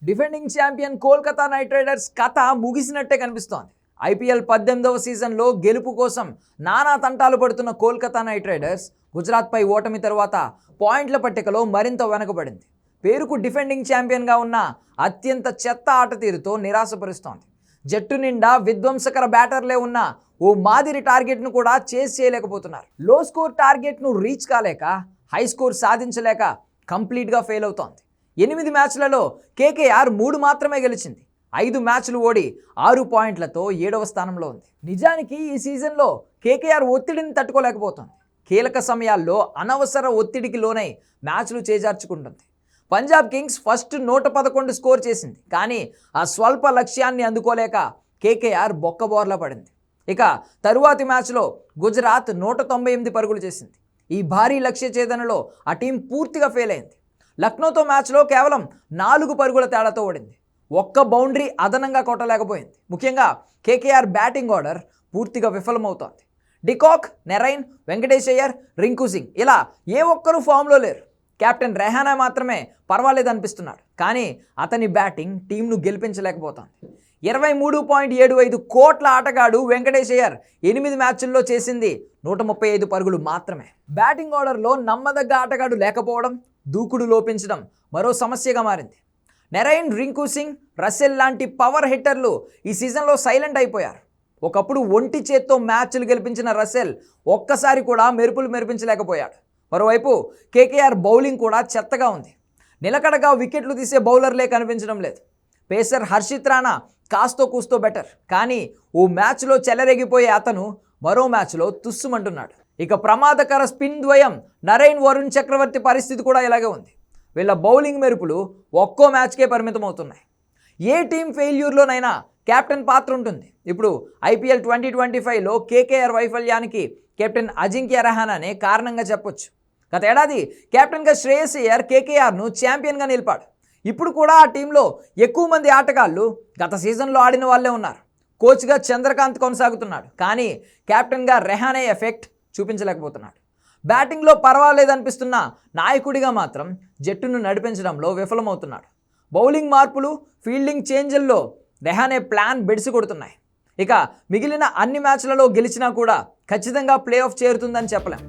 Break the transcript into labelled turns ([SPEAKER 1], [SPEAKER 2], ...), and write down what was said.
[SPEAKER 1] Defending champion Kolkata night riders కథ ముగిసినట్టే కనిపిస్తోంది. IPL 18వ సీజన్లో గెలుపు కోసం నానా తంటాలు పడుతున్న కోల్కతా నైట్ రైడర్స్ గుజరాత్పై ఓటమి తర్వాత పాయింట్ల పట్టికలో మరింత వెనకబడింది. పేరుకు డిఫెండింగ్ ఛాంపియన్గా ఉన్న అత్యంత చెత్త ఆట తీరుతో నిరాశపరుస్తోంది. జట్టు నిండా విధ్వంసకర బ్యాటర్లే ఉన్న ఓ మాదిరి టార్గెట్ను కూడా చేస్ చేయలేకపోతున్నారు. లో స్కోర్ టార్గెట్ను రీచ్ కాలేక హై స్కోర్ సాధించలేక కంప్లీట్గా ఫెయిల్ అవుతోంది. 8 మ్యాచ్లలో కేకేఆర్ 3 మాత్రమే గెలిచింది. 5 మ్యాచ్లు ఓడి 6 పాయింట్లతో 7వ స్థానంలో ఉంది. నిజానికి ఈ సీజన్లో కేకేఆర్ ఒత్తిడిని తట్టుకోలేకపోతుంది. కీలక సమయాల్లో అనవసర ఒత్తిడికి లోనై మ్యాచ్లు చేజార్చుకుంటుంది. పంజాబ్ కింగ్స్ ఫస్ట్ 111 స్కోర్ చేసింది, కానీ ఆ స్వల్ప లక్ష్యాన్ని అందుకోలేక కేకేఆర్ బొక్కబోర్లా పడింది. ఇక తరువాతి మ్యాచ్లో గుజరాత్ 198 పరుగులు చేసింది. ఈ భారీ లక్ష్య ఛేదనలో ఆ టీం పూర్తిగా ఫెయిల్ అయింది. లక్నోతో మ్యాచ్లో కేవలం 4 పరుగుల తేడాతో ఓడింది. ఒక్క బౌండరీ అదనంగా కొట్టలేకపోయింది. ముఖ్యంగా కేకేఆర్ బ్యాటింగ్ ఆర్డర్ పూర్తిగా విఫలమవుతోంది. డికాక్, నెరైన్, వెంకటేష్ అయ్యర్, రింకు సింగ్ ఇలా ఏ ఒక్కరూ ఫామ్లో లేరు. కెప్టెన్ రెహానా మాత్రమే పర్వాలేదు అనిపిస్తున్నాడు, కానీ అతని బ్యాటింగ్ టీంను గెలిపించలేకపోతోంది. 23.75 కోట్ల ఆటగాడు వెంకటేష్ అయ్యర్ 8 మ్యాచ్ల్లో చేసింది 135 పరుగులు మాత్రమే. బ్యాటింగ్ ఆర్డర్లో నమ్మదగ్గ ఆటగాడు లేకపోవడం, దూకుడు లోపించడం మరో సమస్యగా మారింది. నెరైన్, రింకు సింగ్, రసెల్ లాంటి పవర్ హిట్టర్లు ఈ సీజన్లో సైలెంట్ అయిపోయారు. ఒకప్పుడు ఒంటి చేత్తో మ్యాచ్లు గెలిపించిన రసెల్ ఒక్కసారి కూడా మెరుపులు మెరిపించలేకపోయాడు. మరోవైపు కేకేఆర్ బౌలింగ్ కూడా చెత్తగా ఉంది. నిలకడగా వికెట్లు తీసే బౌలర్లే కనిపించడం లేదు. పేసర్ హర్షిత్ రాణా కాస్తో కూస్తో బెటర్, కానీ ఓ మ్యాచ్లో చెలరేగిపోయే అతను మరో మ్యాచ్లో తుస్సుమంటున్నాడు. ఇక ప్రమాదకర స్పిన్ ద్వయం నరైన్, వరుణ్ చక్రవర్తి పరిస్థితి కూడా ఇలాగే ఉంది. వీళ్ళ బౌలింగ్ మెరుపులు ఒక్కో మ్యాచ్కే పరిమితం అవుతున్నాయి. ఏ టీం ఫెయిల్యూర్లోనైనా కెప్టెన్ పాత్ర ఉంటుంది. ఇప్పుడు ఐపీఎల్ 2025లో కేకేఆర్ వైఫల్యానికి కెప్టెన్ అజింక్య రహానానే కారణంగా చెప్పొచ్చు. గత ఏడాది కెప్టెన్గా శ్రేయస్ అయ్యర్ కేకేఆర్ను ఛాంపియన్గా నిలిపాడు. ఇప్పుడు కూడా ఆ టీంలో ఎక్కువ మంది ఆటగాళ్ళు గత సీజన్లో ఆడిన వాళ్ళే ఉన్నారు. కోచ్గా చంద్రకాంత్ కొనసాగుతున్నాడు, కానీ కెప్టెన్గా రెహానే ఎఫెక్ట్ చూపించలేకపోతున్నాడు. బ్యాటింగ్లో పర్వాలేదనిపిస్తున్న నాయకుడిగా మాత్రం జట్టును నడిపించడంలో విఫలమవుతున్నాడు. బౌలింగ్ మార్పులు, ఫీల్డింగ్ చేంజ్ల్లో రెహానే ప్లాన్ బెడిసి కొడుతున్నాయి. ఇక మిగిలిన అన్ని మ్యాచ్లలో గెలిచినా కూడా ఖచ్చితంగా ప్లే ఆఫ్ చేరుతుందని చెప్పలేం.